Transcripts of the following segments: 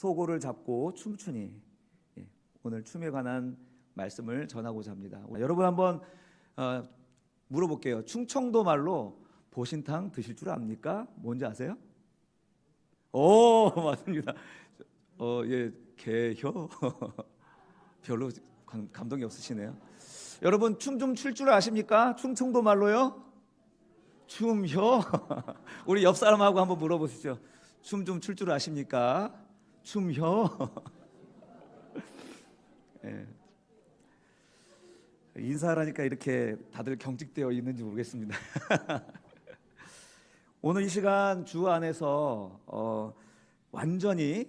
소고를 잡고 춤추니. 오늘 춤에 관한 말씀을 전하고자 합니다. 여러분 한번 물어볼게요. 충청도 말로 보신탕 드실 줄 압니까? 뭔지 아세요? 오, 맞습니다. 예, 개혀. 별로 감동이 없으시네요. 여러분 춤 좀 출 줄 아십니까? 충청도 말로요? 춤혀. 우리 옆 사람하고 한번 물어보시죠. 춤 좀 출 줄 아십니까? 춤혀. 예. 인사하니까 이렇게 다들 경직되어 있는지 모르겠습니다. 오늘 이 시간 주 안에서 완전히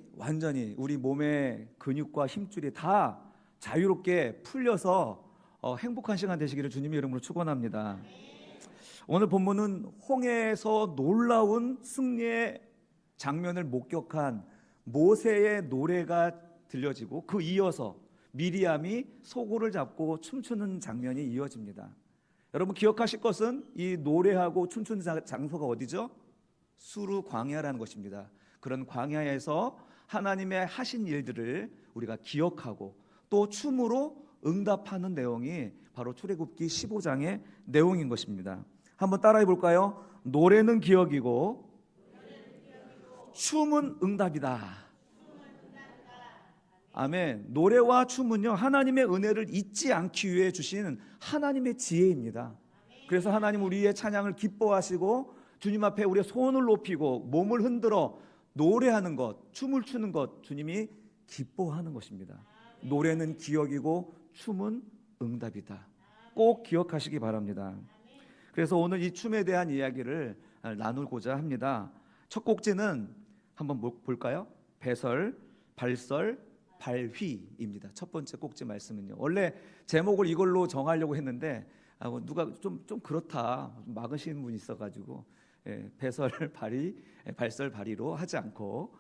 우리 몸의 근육과 힘줄이 다 자유롭게 풀려서 행복한 시간 되시기를 주님의 이름으로 축원합니다. 오늘 본문은 홍해에서 놀라운 승리의 장면을 목격한 모세의 노래가 들려지고 그 이어서 미리암이 소고를 잡고 춤추는 장면이 이어집니다. 여러분 기억하실 것은 이 노래하고 춤추는 장소가 어디죠? 수르 광야라는 것입니다. 그런 광야에서 하나님의 하신 일들을 우리가 기억하고 또 춤으로 응답하는 내용이 바로 출애굽기 15장의 내용인 것입니다. 한번 따라해 볼까요? 노래는 기억이고 춤은 응답이다. 아멘. 노래와 춤은요 하나님의 은혜를 잊지 않기 위해 주신 하나님의 지혜입니다. 그래서 하나님 우리의 찬양을 기뻐하시고 주님 앞에 우리의 손을 높이고 몸을 흔들어 노래하는 것, 춤을 추는 것 주님이 기뻐하는 것입니다. 노래는 기억이고 춤은 응답이다. 꼭 기억하시기 바랍니다. 그래서 오늘 이 춤에 대한 이야기를 나누고자 합니다. 첫 곡지는 한번 볼까요? 배설, 발설, 발휘입니다. 첫 번째 꼭지 말씀은요. 원래 제목을 이걸로 정하려고 했는데 누가 좀 그렇다 막으시는 분이 있어가지고 배설 발휘, 발설 발휘로 하지 않고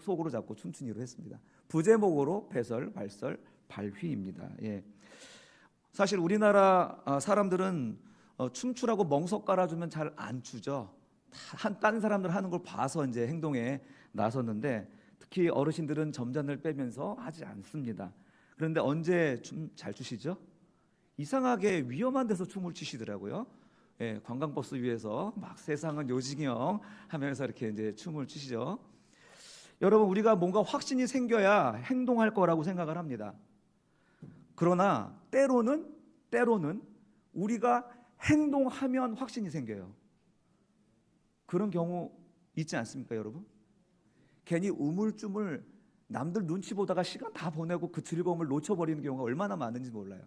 속으로 잡고 춤추니로 했습니다. 부제목으로 배설, 발설, 발휘입니다. 사실 우리나라 사람들은 춤추라고 멍석 깔아주면 잘 안 추죠. 다른 사람들 하는 걸 봐서 이제 행동에 나섰는데 특히 어르신들은 점잖을 빼면서 하지 않습니다. 그런데 언제 춤 잘 추시죠? 이상하게 위험한 데서 춤을 추시더라고요. 관광버스 위에서 막 세상은 요지경 하면서 이렇게 이제 춤을 추시죠. 여러분 우리가 뭔가 확신이 생겨야 행동할 거라고 생각을 합니다. 그러나 때로는 우리가 행동하면 확신이 생겨요. 그런 경우 있지 않습니까, 여러분? 괜히 우물쭈물 남들 눈치 보다가 시간 다 보내고 그 즐거움을 놓쳐버리는 경우가 얼마나 많은지 몰라요.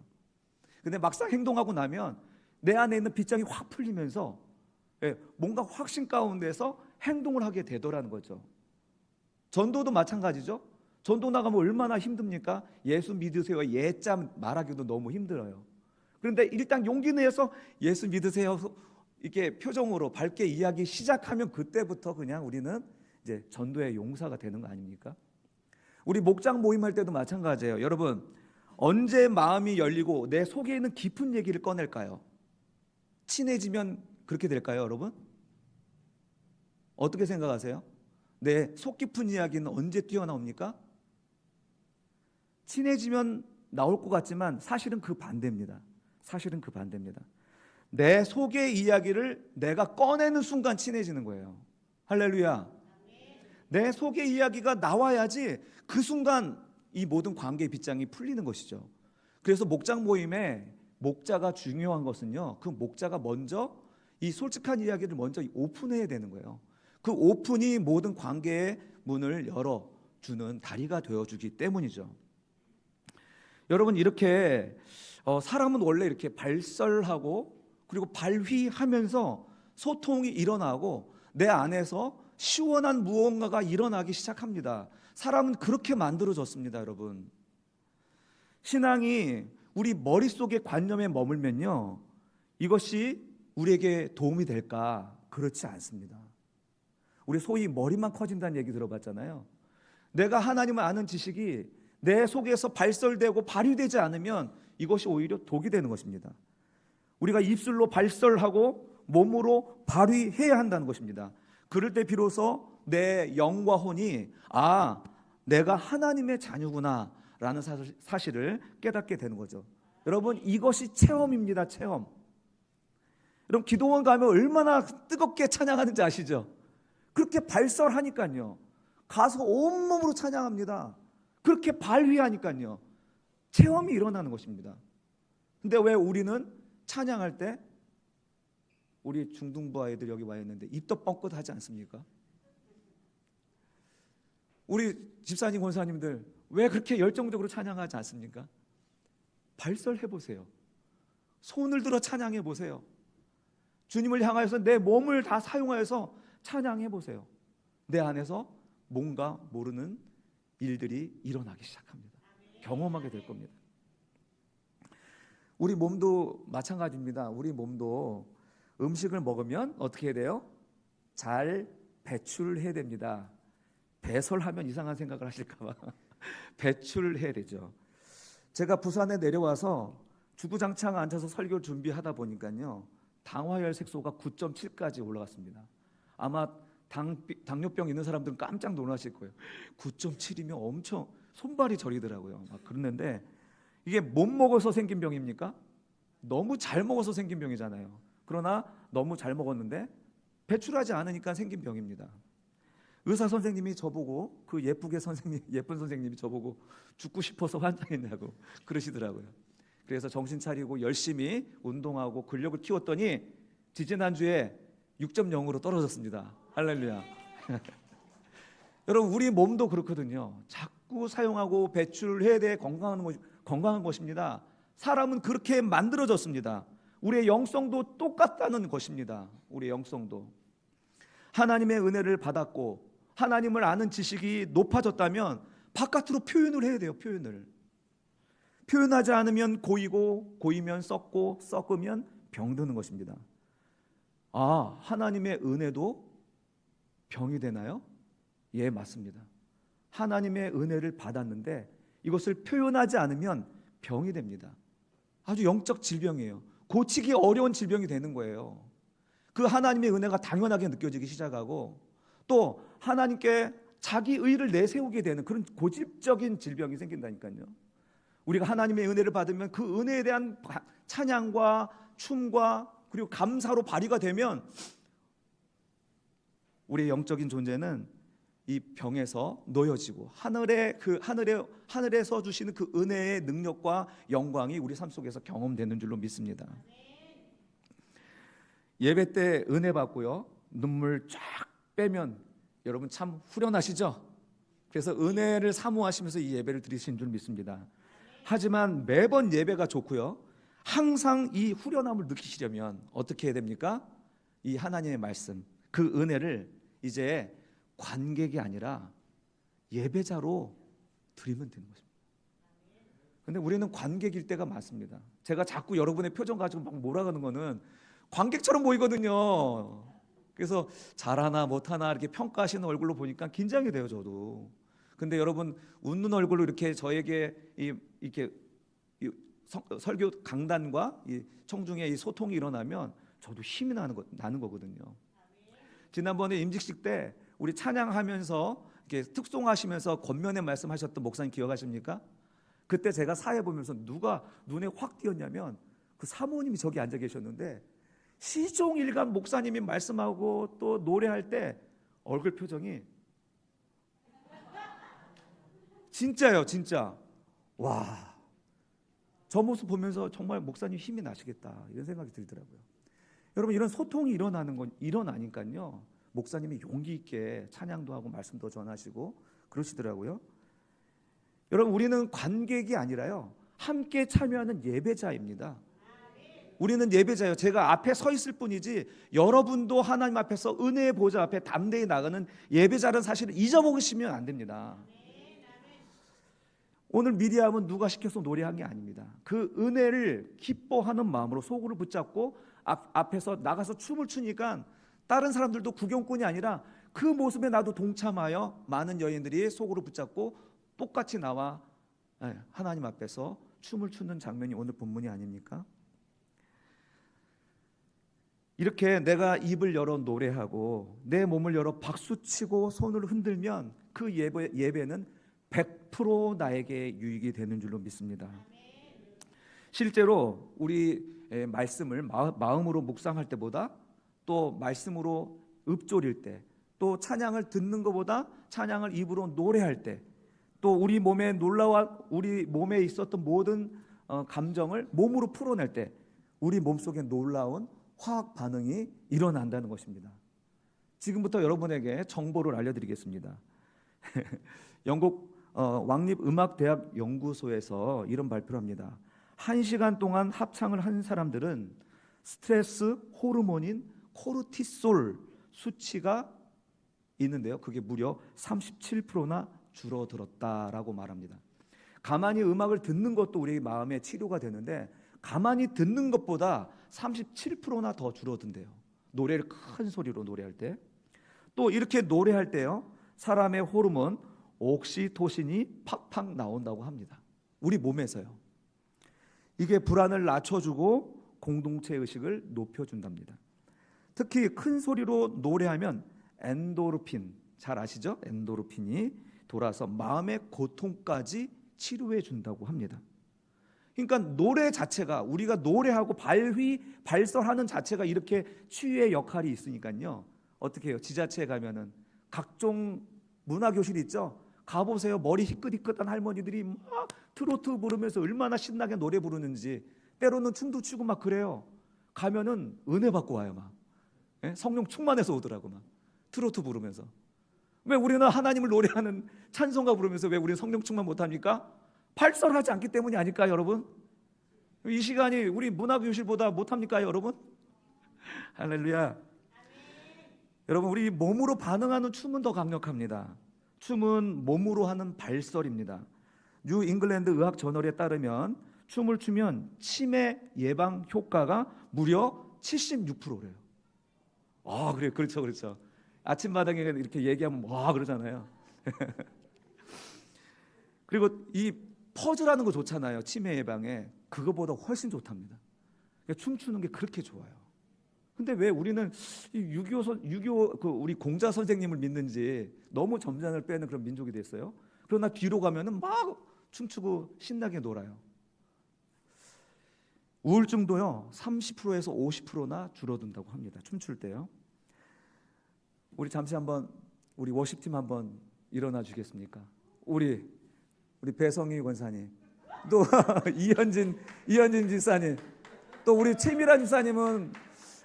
근데 막상 행동하고 나면 내 안에 있는 빗장이 확 풀리면서 뭔가 확신 가운데서 행동을 하게 되더라는 거죠. 전도도 마찬가지죠. 전도 나가면 얼마나 힘듭니까? 예수 믿으세요 예자 말하기도 너무 힘들어요. 그런데 일단 용기 내서 예수 믿으세요 이렇게 표정으로 밝게 이야기 시작하면 그때부터 그냥 우리는 이제 전도의 용사가 되는 거 아닙니까? 우리 목장 모임할 때도 마찬가지예요. 여러분 언제 마음이 열리고 내 속에 있는 깊은 얘기를 꺼낼까요? 친해지면 그렇게 될까요, 여러분? 어떻게 생각하세요? 내 속 깊은 이야기는 언제 튀어나옵니까? 친해지면 나올 것 같지만 사실은 그 반대입니다. 내 속의 이야기를 내가 꺼내는 순간 친해지는 거예요. 할렐루야. 내 속의 이야기가 나와야지 그 순간 이 모든 관계의 빗장이 풀리는 것이죠. 그래서 목장 모임에 목자가 중요한 것은요, 그 목자가 먼저 이 솔직한 이야기를 먼저 오픈해야 되는 거예요. 그 오픈이 모든 관계의 문을 열어주는 다리가 되어주기 때문이죠. 여러분 이렇게 사람은 원래 이렇게 발설하고 그리고 발휘하면서 소통이 일어나고 내 안에서 시원한 무언가가 일어나기 시작합니다. 사람은 그렇게 만들어졌습니다, 여러분. 신앙이 우리 머릿속의 관념에 머물면요, 이것이 우리에게 도움이 될까? 그렇지 않습니다. 우리 소위 머리만 커진다는 얘기 들어봤잖아요. 내가 하나님을 아는 지식이 내 속에서 발설되고 발휘되지 않으면 이것이 오히려 독이 되는 것입니다. 우리가 입술로 발설하고 몸으로 발휘해야 한다는 것입니다. 그럴 때 비로소 내 영과 혼이 내가 하나님의 자녀구나라는 사실을 깨닫게 되는 거죠. 여러분, 이것이 체험입니다. 체험. 여러분, 기도원 가면 얼마나 뜨겁게 찬양하는지 아시죠? 그렇게 발설하니까요. 가서 온몸으로 찬양합니다. 그렇게 발휘하니까요. 체험이 일어나는 것입니다. 근데 왜 우리는 찬양할 때 우리 중등부 아이들 여기 와 있는데 입도 뻥끗하지 않습니까? 우리 집사님, 권사님들 왜 그렇게 열정적으로 찬양하지 않습니까? 발설해 보세요. 손을 들어 찬양해 보세요. 주님을 향하여서 내 몸을 다 사용하여서 찬양해 보세요. 내 안에서 뭔가 모르는 일들이 일어나기 시작합니다. 경험하게 될 겁니다. 우리 몸도 마찬가지입니다. 우리 몸도 음식을 먹으면 어떻게 해야 돼요? 잘 배출해야 됩니다. 배설하면 이상한 생각을 하실까 봐 배출해야 되죠. 제가 부산에 내려와서 주구장창 앉아서 설교를 준비하다 보니까요, 당화혈 색소가 9.7까지 올라갔습니다. 아마 당뇨병 있는 사람들은 깜짝 놀라실 거예요. 9.7이면 엄청 손발이 저리더라고요. 막 그랬는데 이게 못 먹어서 생긴 병입니까? 너무 잘 먹어서 생긴 병이잖아요. 그러나 너무 잘 먹었는데 배출하지 않으니까 생긴 병입니다. 의사 선생님이 저보고, 그 예쁜 선생님이 저보고 죽고 싶어서 환장했냐고 그러시더라고요. 그래서 정신 차리고 열심히 운동하고 근력을 키웠더니 지지난주에 6.0으로 떨어졌습니다. 할렐루야. 여러분, 우리 몸도 그렇거든요. 자꾸 사용하고 배출해야 돼 건강한 것입니다. 사람은 그렇게 만들어졌습니다. 우리의 영성도 똑같다는 것입니다. 우리의 영성도 하나님의 은혜를 받았고 하나님을 아는 지식이 높아졌다면 바깥으로 표현을 해야 돼요. 표현하지 않으면 고이고, 고이면 썩고, 썩으면 병드는 것입니다. 아, 하나님의 은혜도 병이 되나요? 예, 맞습니다. 하나님의 은혜를 받았는데 이것을 표현하지 않으면 병이 됩니다. 아주 영적 질병이에요. 고치기 어려운 질병이 되는 거예요. 그 하나님의 은혜가 당연하게 느껴지기 시작하고, 또 하나님께 자기 의를 내세우게 되는 그런 고질적인 질병이 생긴다니까요. 우리가 하나님의 은혜를 받으면 그 은혜에 대한 찬양과 춤과 그리고 감사로 발휘가 되면 우리의 영적인 존재는 이 병에서 놓여지고 하늘에서 주시는 그 은혜의 능력과 영광이 우리 삶 속에서 경험되는 줄로 믿습니다. 예배 때 은혜 받고요, 눈물 쫙 빼면 여러분 참 후련하시죠? 그래서 은혜를 사모하시면서 이 예배를 드리신 줄 믿습니다. 하지만 매번 예배가 좋고요, 항상 이 후련함을 느끼시려면 어떻게 해야 됩니까? 이 하나님의 말씀, 그 은혜를 이제 관객이 아니라 예배자로 드리면 되는 것입니다. 근데 우리는 관객일 때가 많습니다. 제가 자꾸 여러분의 표정 가지고 막 몰아가는 거는 관객처럼 보이거든요. 그래서 잘하나 못하나 이렇게 평가하시는 얼굴로 보니까 긴장이 돼요, 저도. 근데 여러분, 웃는 얼굴로 이렇게 저에게 이렇게 설교 강단과 이 청중의 이 소통이 일어나면 저도 힘이 나는 거거든요. 지난번에 임직식 때 우리 찬양하면서 이렇게 특송하시면서 권면의 말씀하셨던 목사님 기억하십니까? 그때 제가 사회 보면서 누가 눈에 확 띄었냐면 그 사모님이 저기 앉아 계셨는데 시종일관 목사님이 말씀하고 또 노래할 때 얼굴 표정이 진짜요, 진짜. 와, 저 모습 보면서 정말 목사님 힘이 나시겠다 이런 생각이 들더라고요. 여러분, 이런 소통이 일어나니까요, 목사님이 용기 있게 찬양도 하고 말씀도 전하시고 그러시더라고요. 여러분, 우리는 관객이 아니라요, 함께 참여하는 예배자입니다. 우리는 예배자예요. 제가 앞에 서 있을 뿐이지 여러분도 하나님 앞에서 은혜의 보좌 앞에 담대히 나가는 예배자라는 사실을 잊어먹으시면 안 됩니다. 오늘 미리암은 누가 시켜서 노래한 게 아닙니다. 그 은혜를 기뻐하는 마음으로 소구를 붙잡고 앞에서 나가서 춤을 추니까 다른 사람들도 구경꾼이 아니라 그 모습에 나도 동참하여 많은 여인들이 소구를 붙잡고 똑같이 나와 하나님 앞에서 춤을 추는 장면이 오늘 본문이 아닙니까? 이렇게 내가 입을 열어 노래하고 내 몸을 열어 박수치고 손을 흔들면 그 예배는 100% 나에게 유익이 되는 줄로 믿습니다. 실제로 우리 말씀을 마음으로 묵상할 때보다, 또 말씀으로 읊조릴 때, 또 찬양을 듣는 것보다 찬양을 입으로 노래할 때, 또 우리 몸에 우리 몸에 있었던 모든 감정을 몸으로 풀어낼 때 우리 몸속에 놀라운 화학 반응이 일어난다는 것입니다. 지금부터 여러분에게 정보를 알려드리겠습니다. 영국 왕립음악대학 연구소에서 이런 발표를 합니다. 1시간 동안 합창을 한 사람들은 스트레스 호르몬인 코르티솔 수치가 있는데요, 그게 무려 37%나 줄어들었다라고 말합니다. 가만히 음악을 듣는 것도 우리 마음의 치료가 되는데, 가만히 듣는 것보다 37%나 더 줄어든대요. 노래를 큰 소리로 노래할 때. 또 이렇게 노래할 때요, 사람의 호르몬 옥시토신이 팍팍 나온다고 합니다. 우리 몸에서요. 이게 불안을 낮춰주고 공동체 의식을 높여준답니다. 특히 큰 소리로 노래하면 엔도르핀, 잘 아시죠? 엔도르핀이 돌아서 마음의 고통까지 치료해 준다고 합니다. 그러니까 노래 자체가, 우리가 노래하고 발설하는 자체가 이렇게 치유의 역할이 있으니까요. 어떻게 해요? 지자체에 가면은 각종 문화교실 있죠? 가보세요. 머리 희끗희끗한 할머니들이 막 트로트 부르면서 얼마나 신나게 노래 부르는지, 때로는 춤도 추고 막 그래요. 가면은 은혜 받고 와요. 막 성령 충만해서 오더라고. 막 트로트 부르면서. 왜 우리는 하나님을 노래하는 찬송가 부르면서 왜 우리는 성령 충만 못합니까? 발설하지 않기 때문이 아닐까요, 여러분? 이 시간이 우리 문화교실보다 못합니까, 여러분? 할렐루야. 여러분, 우리 몸으로 반응하는 춤은 더 강력합니다. 춤은 몸으로 하는 발설입니다. 뉴 잉글랜드 의학 저널에 따르면 춤을 추면 치매 예방 효과가 무려 76%래요. 그래, 그렇죠. 아침마당에 이렇게 얘기하면 와 그러잖아요. 그리고 이 퍼즐하는 거 좋잖아요. 치매 예방에. 그거보다 훨씬 좋답니다. 그러니까 춤추는 게 그렇게 좋아요. 근데 왜 우리는 유교 그 우리 공자 선생님을 믿는지 너무 점잖을 빼는 그런 민족이 됐어요. 그러나 뒤로 가면은 막 춤추고 신나게 놀아요. 우울증도요 30%에서 50%나 줄어든다고 합니다. 춤출 때요. 우리 잠시 한번 우리 워십팀 한번 일어나 주겠습니까? 우리 배성희 권사님, 또 이현진 집사님, 또 우리 최미란 집사님은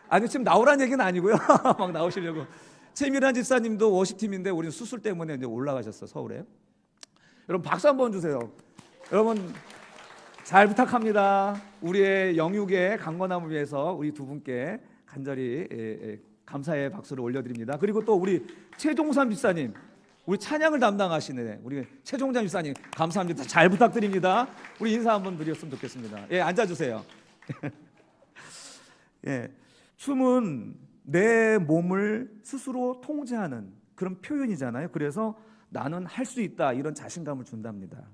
아니 지금 나오란 얘기는 아니고요. 막 나오시려고. 최미란 집사님도 워십팀인데 우리는 수술 때문에 이제 올라가셨어, 서울에. 여러분 박수 한번 주세요. 여러분 잘 부탁합니다. 우리의 영육의 강건함을 위해서 우리 두 분께 간절히 감사의 박수를 올려드립니다. 그리고 또 우리 최종삼 집사님, 우리 찬양을 담당하시는 우리 최종삼 집사님 감사합니다. 잘 부탁드립니다. 우리 인사 한번 드렸으면 좋겠습니다. 예, 앉아주세요. 예, 춤은 내 몸을 스스로 통제하는 그런 표현이잖아요. 그래서 나는 할 수 있다, 이런 자신감을 준답니다.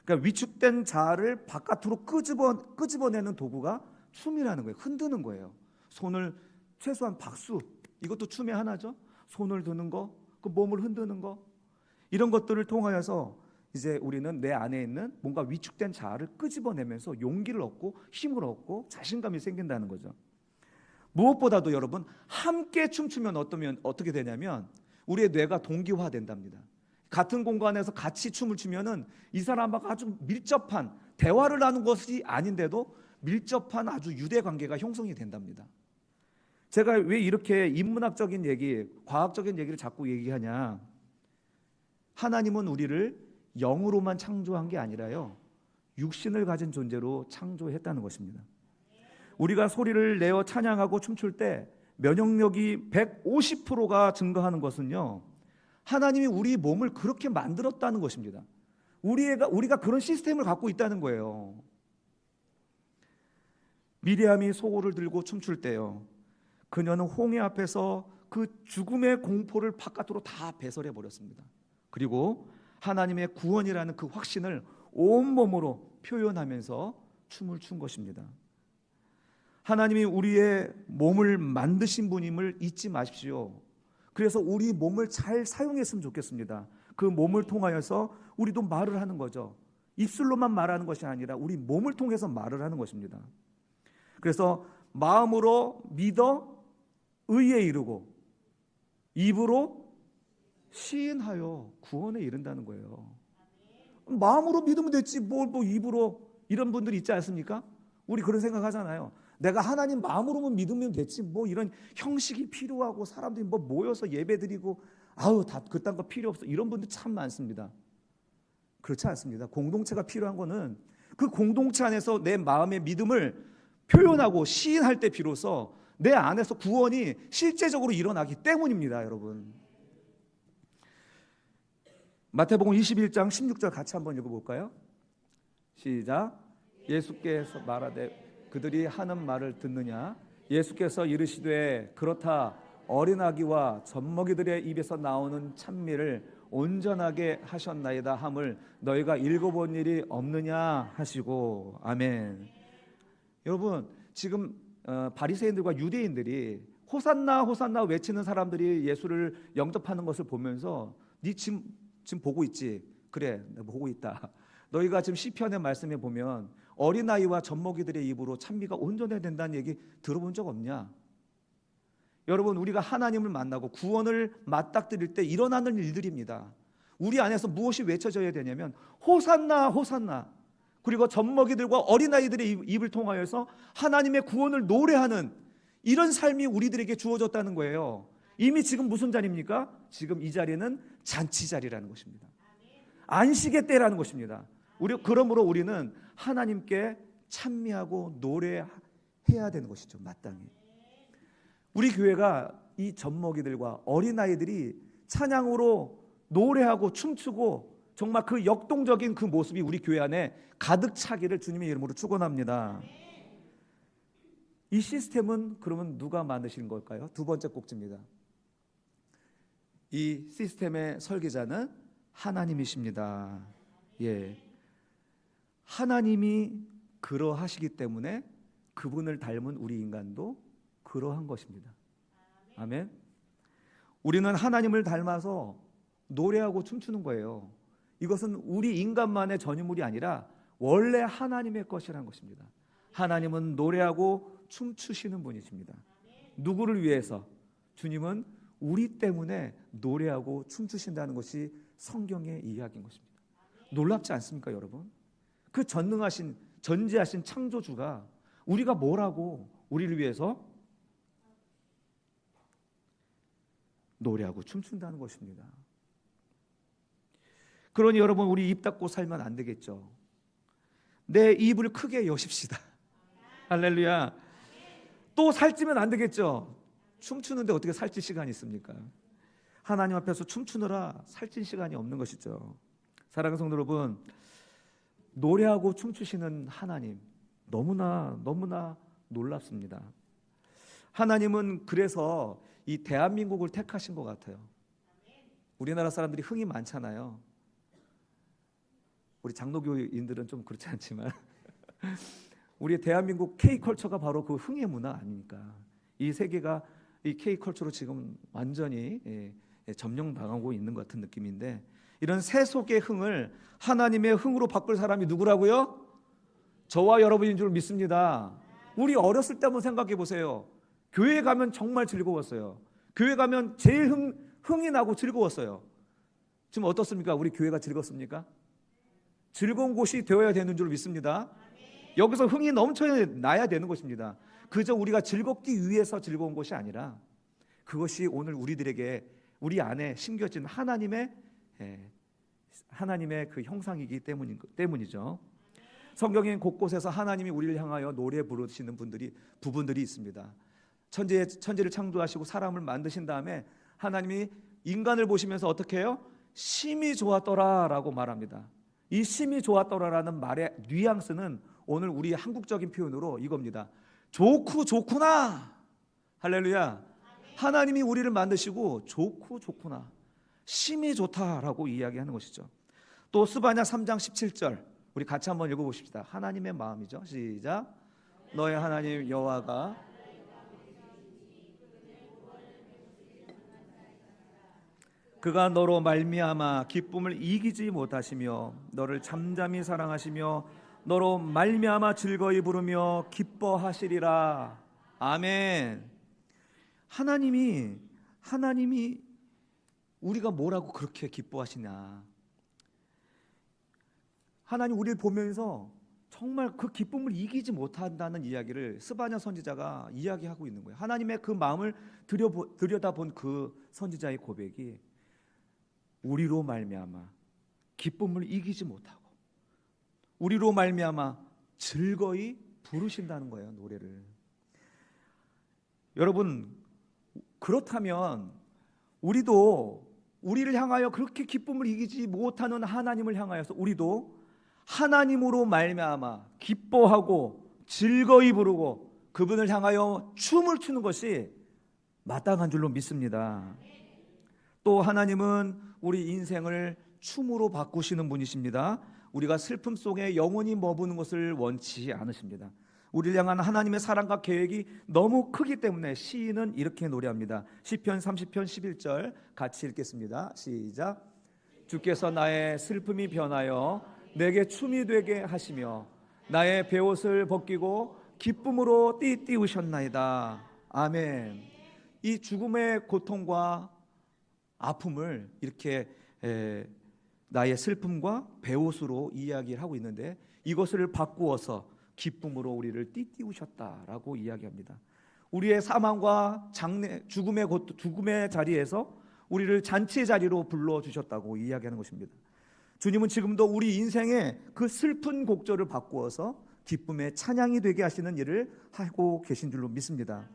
그러니까 위축된 자아를 바깥으로 끄집어내는 도구가 춤이라는 거예요. 흔드는 거예요. 손을 최소한 박수, 이것도 춤의 하나죠. 손을 드는 거, 그 몸을 흔드는 거, 이런 것들을 통하여서 이제 우리는 내 안에 있는 뭔가 위축된 자아를 끄집어내면서 용기를 얻고 힘을 얻고 자신감이 생긴다는 거죠. 무엇보다도 여러분, 함께 춤추면 어떻게 되냐면 우리의 뇌가 동기화된답니다. 같은 공간에서 같이 춤을 추면은 이 사람하고 아주 밀접한 대화를 나눈 것이 아닌데도 밀접한 아주 유대 관계가 형성이 된답니다. 제가 왜 이렇게 인문학적인 얘기, 과학적인 얘기를 자꾸 얘기하냐? 하나님은 우리를 영으로만 창조한 게 아니라요, 육신을 가진 존재로 창조했다는 것입니다. 우리가 소리를 내어 찬양하고 춤출 때 면역력이 150%가 증가하는 것은요, 하나님이 우리 몸을 그렇게 만들었다는 것입니다. 우리가 그런 시스템을 갖고 있다는 거예요. 미리암이 소고를 들고 춤출 때요, 그녀는 홍해 앞에서 그 죽음의 공포를 바깥으로 다 배설해 버렸습니다. 그리고 하나님의 구원이라는 그 확신을 온몸으로 표현하면서 춤을 춘 것입니다. 하나님이 우리의 몸을 만드신 분임을 잊지 마십시오. 그래서 우리 몸을 잘 사용했으면 좋겠습니다. 그 몸을 통하여서 우리도 말을 하는 거죠. 입술로만 말하는 것이 아니라 우리 몸을 통해서 말을 하는 것입니다. 그래서 마음으로 믿어 의에 이르고 입으로 시인하여 구원에 이른다는 거예요. 마음으로 믿으면 됐지 뭐 입으로, 이런 분들이 있지 않습니까? 우리 그런 생각하잖아요. 내가 하나님 마음으로만 믿으면 됐지 뭐 이런 형식이 필요하고 사람들이 뭐 모여서 예배드리고 아우 다 그딴 거 필요 없어, 이런 분들 참 많습니다. 그렇지 않습니다. 공동체가 필요한 거는 그 공동체 안에서 내 마음의 믿음을 표현하고 시인할 때 비로소 내 안에서 구원이 실제적으로 일어나기 때문입니다. 여러분, 마태복음 21장 16절 같이 한번 읽어볼까요? 시작. 예수께서 말하되 그들이 하는 말을 듣느냐? 예수께서 이르시되 그렇다. 어린아기와 젖먹이들의 입에서 나오는 찬미를 온전하게 하셨나이다 함을 너희가 읽어본 일이 없느냐 하시고. 아멘. 여러분, 지금 바리새인들과 유대인들이 호산나 호산나 외치는 사람들이 예수를 영접하는 것을 보면서 네 지금 보고 있지? 그래, 내가 보고 있다. 너희가 지금 시편의 말씀에 보면 어린아이와 젖먹이들의 입으로 찬미가 온전해야 된다는 얘기 들어본 적 없냐? 여러분, 우리가 하나님을 만나고 구원을 맞닥뜨릴 때 일어나는 일들입니다. 우리 안에서 무엇이 외쳐져야 되냐면 호산나 호산나, 그리고 젖먹이들과 어린아이들의 입을 통하여서 하나님의 구원을 노래하는 이런 삶이 우리들에게 주어졌다는 거예요. 이미 지금 무슨 자리입니까? 지금 이 자리는 잔치 자리라는 것입니다. 안식의 때라는 것입니다. 그러므로 우리는 하나님께 찬미하고 노래해야 되는 것이죠. 마땅히. 우리 교회가 이 젖먹이들과 어린아이들이 찬양으로 노래하고 춤추고 정말 그 역동적인 그 모습이 우리 교회 안에 가득 차기를 주님의 이름으로 축원합니다. 이 시스템은 그러면 누가 만드신 걸까요? 두 번째 꼭지입니다. 이 시스템의 설계자는 하나님이십니다. 예, 하나님이 그러하시기 때문에 그분을 닮은 우리 인간도 그러한 것입니다. 아멘. 우리는 하나님을 닮아서 노래하고 춤추는 거예요. 이것은 우리 인간만의 전유물이 아니라 원래 하나님의 것이라는 것입니다. 하나님은 노래하고 춤추시는 분이십니다. 누구를 위해서? 주님은 우리 때문에 노래하고 춤추신다는 것이 성경의 이야기인 것입니다. 놀랍지 않습니까, 여러분? 그 전능하신, 전지하신 창조주가 우리가 뭐라고 우리를 위해서 노래하고 춤춘다는 것입니다. 그러니 여러분, 우리 입 닫고 살면 안 되겠죠. 내 입을 크게 여십시다. 할렐루야. 또 살찌면 안 되겠죠. 춤추는데 어떻게 살찔 시간이 있습니까? 하나님 앞에서 춤추느라 살찐 시간이 없는 것이죠. 사랑하는 성도 여러분, 노래하고 춤추시는 하나님 너무나 놀랍습니다. 하나님은 그래서 이 대한민국을 택하신 것 같아요. 우리나라 사람들이 흥이 많잖아요. 우리 장로교인들은 좀 그렇지 않지만 우리 대한민국 K컬처가 바로 그 흥의 문화 아닙니까? 이 세계가 이 K컬처로 지금 완전히 점령당하고 있는 것 같은 느낌인데, 이런 세속의 흥을 하나님의 흥으로 바꿀 사람이 누구라고요? 저와 여러분인 줄 믿습니다. 우리 어렸을 때 한번 생각해 보세요. 교회 가면 정말 즐거웠어요. 교회 가면 제일 흥이 나고 즐거웠어요. 지금 어떻습니까? 우리 교회가 즐겁습니까? 즐거운 곳이 되어야 되는 줄 믿습니다. 여기서 흥이 넘쳐나야 되는 것입니다. 그저 우리가 즐겁기 위해서 즐거운 것이 아니라 그것이 오늘 우리들에게 우리 안에 심겨진 하나님의 그 형상이기 때문이죠. 성경인 곳곳에서 하나님이 우리를 향하여 노래 부르시는 부분들이 있습니다. 천지를 창조하시고 사람을 만드신 다음에 하나님이 인간을 보시면서 어떻게 해요? 심히 좋았더라라고 말합니다. 이 심히 좋았더라라는 말의 뉘앙스는 오늘 우리 한국적인 표현으로 이겁니다. 좋구나. 할렐루야. 하나님이 우리를 만드시고 좋구나, 심히 좋다라고 이야기하는 것이죠. 또 스바냐 3장 17절 우리 같이 한번 읽어보십시다. 하나님의 마음이죠. 시작. 너의 하나님 여호와가 그가 너로 말미암아 기쁨을 이기지 못하시며 너를 잠잠히 사랑하시며 너로 말미암아 즐거이 부르며 기뻐하시리라. 아멘. 하나님이 우리가 뭐라고 그렇게 기뻐하시냐. 하나님 우리를 보면서 정말 그 기쁨을 이기지 못한다는 이야기를 스바냐 선지자가 이야기하고 있는 거예요. 하나님의 그 마음을 들여다본 그 선지자의 고백이 우리로 말미암아 기쁨을 이기지 못하고 우리로 말미암아 즐거이 부르신다는 거예요, 노래를. 여러분, 그렇다면 우리를 향하여 그렇게 기쁨을 이기지 못하는 하나님을 향하여서 우리도 하나님으로 말미암아 기뻐하고 즐거이 부르고 그분을 향하여 춤을 추는 것이 마땅한 줄로 믿습니다. 또 하나님은 우리 인생을 춤으로 바꾸시는 분이십니다. 우리가 슬픔 속에 영원히 머무는 것을 원치 않으십니다. 우리를 향한 하나님의 사랑과 계획이 너무 크기 때문에 시인은 이렇게 노래합니다. 시편 30편 11절 같이 읽겠습니다. 시작. 주께서 나의 슬픔이 변하여 내게 춤이 되게 하시며 나의 베옷을 벗기고 기쁨으로 띠띠우셨나이다. 아멘. 이 죽음의 고통과 아픔을 이렇게 나의 슬픔과 베옷으로 이야기를 하고 있는데 이것을 바꾸어서 기쁨으로 우리를 띠띠우셨다라고 이야기합니다. 우리의 사망과 장래, 죽음의 자리에서 우리를 잔치의 자리로 불러주셨다고 이야기하는 것입니다. 주님은 지금도 우리 인생의 그 슬픈 곡절을 바꾸어서 기쁨의 찬양이 되게 하시는 일을 하고 계신 줄로 믿습니다.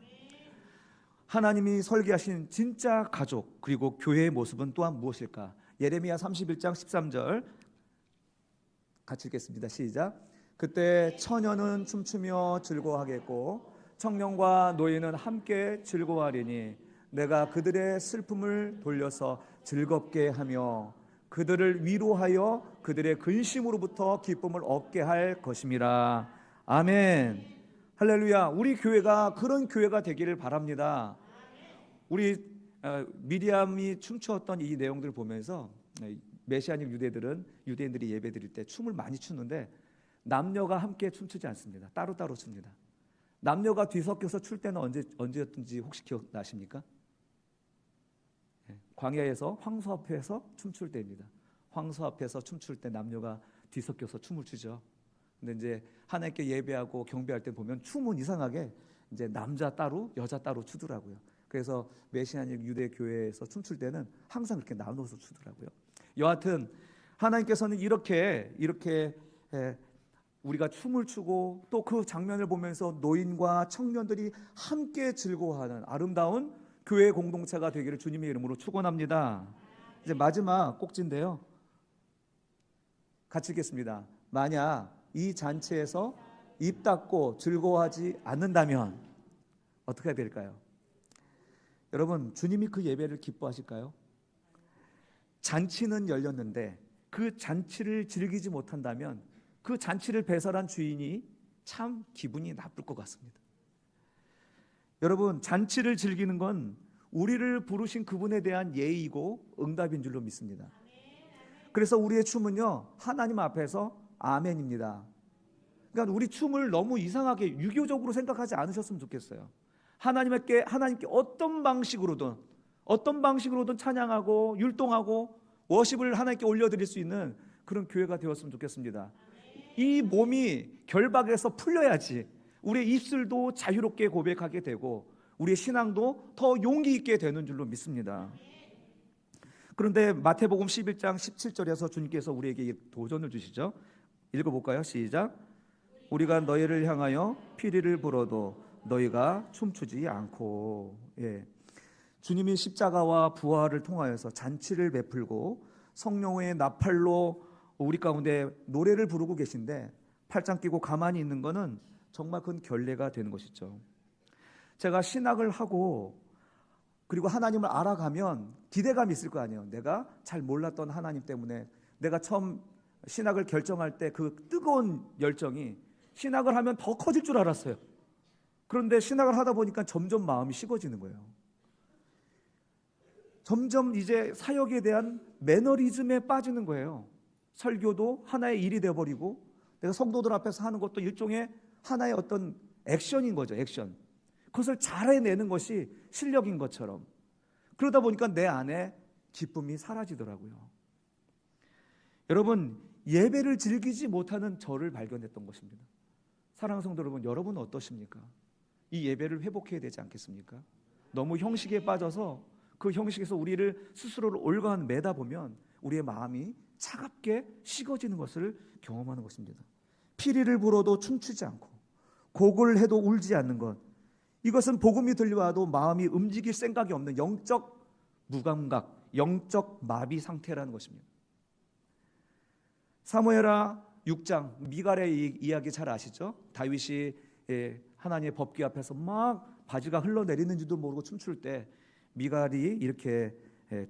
하나님이 설계하신 진짜 가족 그리고 교회의 모습은 또한 무엇일까? 예레미야 31장 13절 같이 읽겠습니다. 시작. 그때 처녀는 춤추며 즐거워하겠고 청년과 노인은 함께 즐거워하리니 내가 그들의 슬픔을 돌려서 즐겁게 하며 그들을 위로하여 그들의 근심으로부터 기쁨을 얻게 할 것임이라. 아멘. 할렐루야. 우리 교회가 그런 교회가 되기를 바랍니다. 우리 미리암이 춤추었던 이 내용들을 보면서 메시아닉 유대인들이 예배 드릴 때 춤을 많이 추는데 남녀가 함께 춤추지 않습니다. 따로따로 춥니다. 남녀가 뒤섞여서 출 때는 언제였든지 혹시 기억나십니까? 광야에서 황소 앞에서 춤출 때입니다. 황소 앞에서 춤출 때 남녀가 뒤섞여서 춤을 추죠. 근데 이제 하나님께 예배하고 경배할 때 보면 춤은 이상하게 이제 남자 따로 여자 따로 추더라고요. 그래서 메시아닉 유대 교회에서 춤출 때는 항상 그렇게 나눠서 추더라고요. 여하튼 하나님께서는 이렇게 우리가 춤을 추고 또 그 장면을 보면서 노인과 청년들이 함께 즐거워하는 아름다운 교회 공동체가 되기를 주님의 이름으로 축원합니다. 이제 마지막 꼭지인데요. 같이 읽겠습니다. 만약 이 잔치에서 입 닫고 즐거워하지 않는다면 어떻게 해야 될까요? 여러분, 주님이 그 예배를 기뻐하실까요? 잔치는 열렸는데 그 잔치를 즐기지 못한다면 그 잔치를 배설한 주인이 참 기분이 나쁠 것 같습니다. 여러분, 잔치를 즐기는 건 우리를 부르신 그분에 대한 예의이고 응답인 줄로 믿습니다. 그래서 우리의 춤은요, 하나님 앞에서 아멘입니다. 그러니까 우리 춤을 너무 이상하게 유교적으로 생각하지 않으셨으면 좋겠어요. 하나님께 어떤 방식으로든 찬양하고 율동하고 워십을 하나님께 올려드릴 수 있는 그런 교회가 되었으면 좋겠습니다. 이 몸이 결박에서 풀려야지 우리의 입술도 자유롭게 고백하게 되고 우리의 신앙도 더 용기 있게 되는 줄로 믿습니다. 그런데 마태복음 11장 17절에서 주님께서 우리에게 도전을 주시죠. 읽어볼까요? 시작. 우리가 너희를 향하여 피리를 불어도 너희가 춤추지 않고. 주님이 십자가와 부활을 통하여서 잔치를 베풀고 성령의 나팔로 우리 가운데 노래를 부르고 계신데 팔짱 끼고 가만히 있는 것은 정말 큰 결례가 되는 것이죠. 제가 신학을 하고 그리고 하나님을 알아가면 기대감이 있을 거 아니에요. 내가 잘 몰랐던 하나님 때문에 내가 처음 신학을 결정할 때 그 뜨거운 열정이 신학을 하면 더 커질 줄 알았어요. 그런데 신학을 하다 보니까 점점 마음이 식어지는 거예요. 점점 이제 사역에 대한 매너리즘에 빠지는 거예요. 설교도 하나의 일이 되어버리고 내가 성도들 앞에서 하는 것도 일종의 하나의 어떤 액션인 거죠. 액션. 그것을 잘 해내는 것이 실력인 것처럼. 그러다 보니까 내 안에 기쁨이 사라지더라고요. 여러분, 예배를 즐기지 못하는 저를 발견했던 것입니다. 사랑하는 성도 여러분, 여러분은 어떠십니까? 이 예배를 회복해야 되지 않겠습니까? 너무 형식에 빠져서 그 형식에서 우리를 스스로를 올가한 매다 보면 우리의 마음이 차갑게 식어지는 것을 경험하는 것입니다. 피리를 불어도 춤추지 않고 곡을 해도 울지 않는 것, 이것은 복음이 들려와도 마음이 움직일 생각이 없는 영적 무감각, 영적 마비 상태라는 것입니다. 사무엘하 6장 미갈의 이야기 잘 아시죠? 다윗이 하나님의 법궤 앞에서 막 바지가 흘러내리는지도 모르고 춤출 때 미갈이 이렇게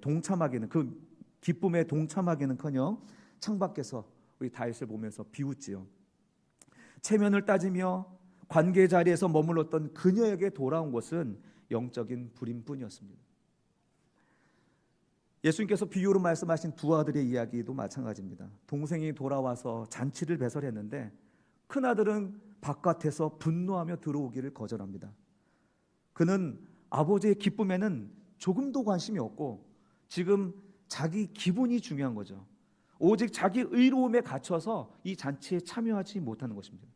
동참하기는, 그 기쁨에 동참하기는커녕 창밖에서 우리 다윗을 보면서 비웃지요. 체면을 따지며 관계 자리에서 머물렀던 그녀에게 돌아온 것은 영적인 불임뿐이었습니다. 예수님께서 비유로 말씀하신 두 아들의 이야기도 마찬가지입니다. 동생이 돌아와서 잔치를 배설했는데 큰아들은 바깥에서 분노하며 들어오기를 거절합니다. 그는 아버지의 기쁨에는 조금도 관심이 없고 지금 자기 기분이 중요한 거죠. 오직 자기 의로움에 갇혀서 이 잔치에 참여하지 못하는 것입니다.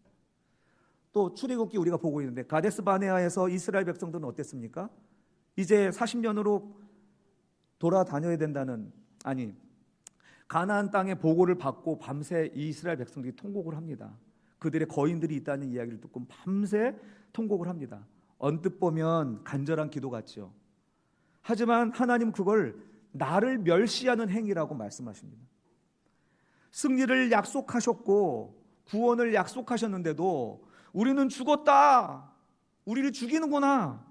또 출애굽기 우리가 보고 있는데 가데스 바네아에서 이스라엘 백성들은 어땠습니까? 이제 40년으로 돌아다녀야 된다는, 아니 가나안 땅의 보고를 받고 밤새 이스라엘 백성들이 통곡을 합니다. 그들의 거인들이 있다는 이야기를 듣고 밤새 통곡을 합니다. 언뜻 보면 간절한 기도 같죠. 하지만 하나님 그걸 나를 멸시하는 행위라고 말씀하십니다. 승리를 약속하셨고 구원을 약속하셨는데도 우리는 죽었다, 우리를 죽이는구나,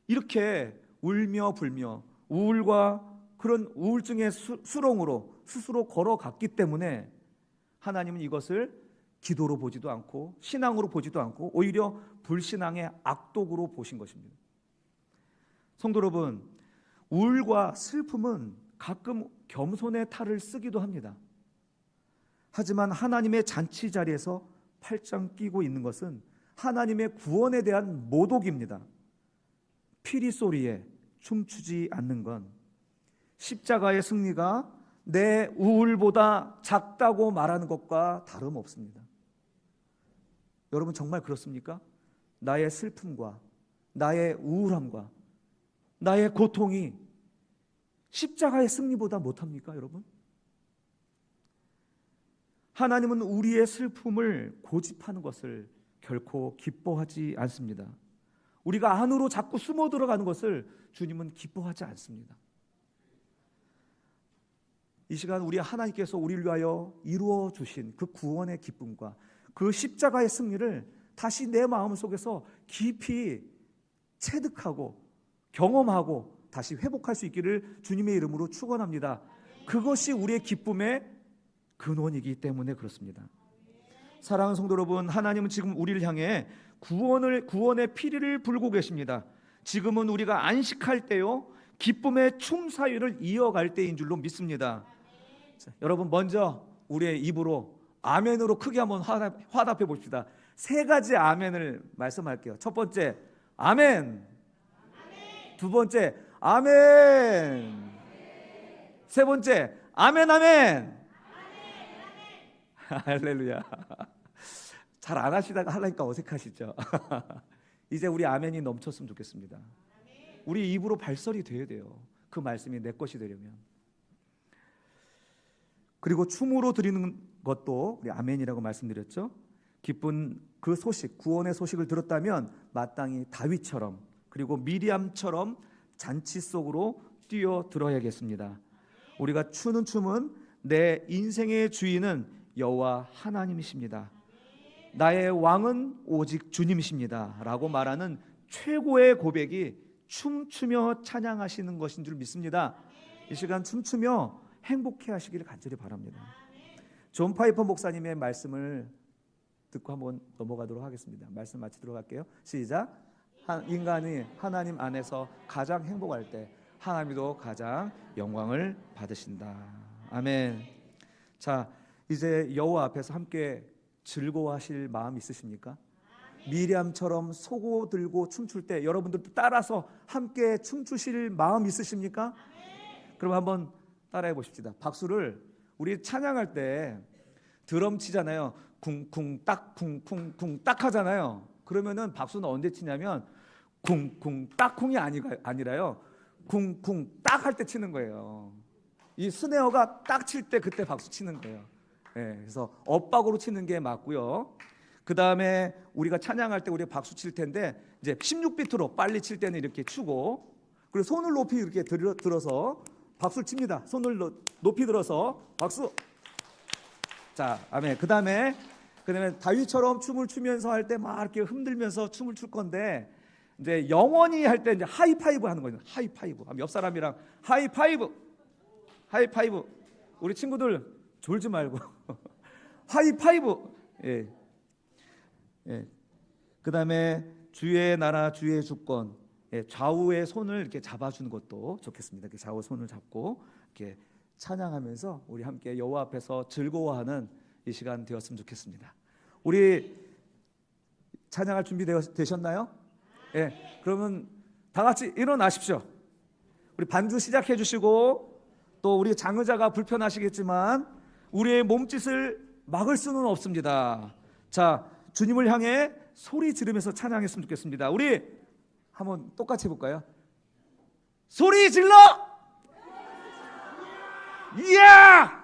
이렇게 울며 불며 우울과 그런 우울증의 수렁으로 스스로 걸어갔기 때문에 하나님은 이것을 기도로 보지도 않고 신앙으로 보지도 않고 오히려 불신앙의 악독으로 보신 것입니다. 성도 여러분, 우울과 슬픔은 가끔 겸손의 탈을 쓰기도 합니다. 하지만 하나님의 잔치 자리에서 팔짱 끼고 있는 것은 하나님의 구원에 대한 모독입니다. 피리 소리에 춤추지 않는 건 십자가의 승리가 내 우울보다 작다고 말하는 것과 다름없습니다. 여러분 정말 그렇습니까? 나의 슬픔과 나의 우울함과 나의 고통이 십자가의 승리보다 못합니까, 여러분? 하나님은 우리의 슬픔을 고집하는 것을 결코 기뻐하지 않습니다. 우리가 안으로 자꾸 숨어 들어가는 것을 주님은 기뻐하지 않습니다. 이 시간 우리 하나님께서 우리를 위하여 이루어 주신 그 구원의 기쁨과 그 십자가의 승리를 다시 내 마음 속에서 깊이 체득하고 경험하고 다시 회복할 수 있기를 주님의 이름으로 축원합니다. 그것이 우리의 기쁨의 근원이기 때문에 그렇습니다. 사랑하는 성도 여러분, 하나님은 지금 우리를 향해 구원의 피리를 불고 계십니다. 지금은 우리가 안식할 때요, 기쁨의 춤 사유를 이어갈 때인 줄로 믿습니다. 자, 여러분 먼저 우리의 입으로 아멘으로 크게 한번 화답해 봅시다. 세 가지 아멘을 말씀할게요. 첫 번째 아멘, 두 번째 아멘, 세 번째 아멘 아멘. 할렐루야. 잘 안 하시다가 하려니까 어색하시죠? 이제 우리 아멘이 넘쳤으면 좋겠습니다. 우리 입으로 발설이 돼야 돼요. 그 말씀이 내 것이 되려면. 그리고 춤으로 드리는 것도 우리 아멘이라고 말씀드렸죠. 기쁜 그 소식, 구원의 소식을 들었다면 마땅히 다윗처럼 그리고 미리암처럼 잔치 속으로 뛰어들어야겠습니다. 우리가 추는 춤은 내 인생의 주인은 여호와 하나님이십니다. 나의 왕은 오직 주님이십니다 라고 말하는 최고의 고백이 춤추며 찬양하시는 것인 줄 믿습니다. 이 시간 춤추며 행복해 하시기를 간절히 바랍니다. 존 파이퍼 목사님의 말씀을 듣고 한번 넘어가도록 하겠습니다. 말씀 마치도록 할게요. 시작. 인간이 하나님 안에서 가장 행복할 때 하나님도 가장 영광을 받으신다. 아멘. 자, 이제 여호와 앞에서 함께 즐거워하실 마음 있으십니까? 미리암처럼 소고 들고 춤출 때 여러분들도 따라서 함께 춤추실 마음 있으십니까? 그럼 한번 따라해 보십시다. 박수를 우리 찬양할 때 드럼 치잖아요. 쿵쿵 딱 쿵쿵쿵 딱 하잖아요. 그러면은 박수는 언제 치냐면 쿵쿵 딱쿵이 아니라요. 쿵쿵 딱 할 때 치는 거예요. 이 스네어가 딱 칠 때 그때 박수 치는 거예요. 네, 그래서 엇박으로 치는 게 맞고요. 그 다음에 우리가 찬양할 때 우리 박수 칠 텐데 이제 16비트로 빨리 칠 때는 이렇게 추고, 그리고 손을 높이 이렇게 들어서 박수를 칩니다. 손을 높이 들어서 박수. 자, 아멘. 그 다음에 다윗처럼 춤을 추면서 할 때 막 이렇게 흔들면서 춤을 출 건데, 이제 영원히 할 때 이제 하이파이브 하는 거예요. 하이파이브. 옆 사람이랑 하이파이브. 하이파이브. 우리 친구들 졸지 말고 하이파이브. 예. 예. 그 다음에 주의 나라 주의 주권. 예. 좌우의 손을 이렇게 잡아주는 것도 좋겠습니다. 이렇게 좌우 손을 잡고 이렇게 찬양하면서 우리 함께 여호와 앞에서 즐거워하는 이 시간 되었으면 좋겠습니다. 우리 찬양할 준비 되셨나요? 예. 그러면 다 같이 일어나십시오. 우리 반주 시작해 주시고, 또 우리 장의자가 불편하시겠지만 우리의 몸짓을 막을 수는 없습니다. 자, 주님을 향해 소리 지르면서 찬양했으면 좋겠습니다. 우리 한번 똑같이 해볼까요? 소리 질러! 이야!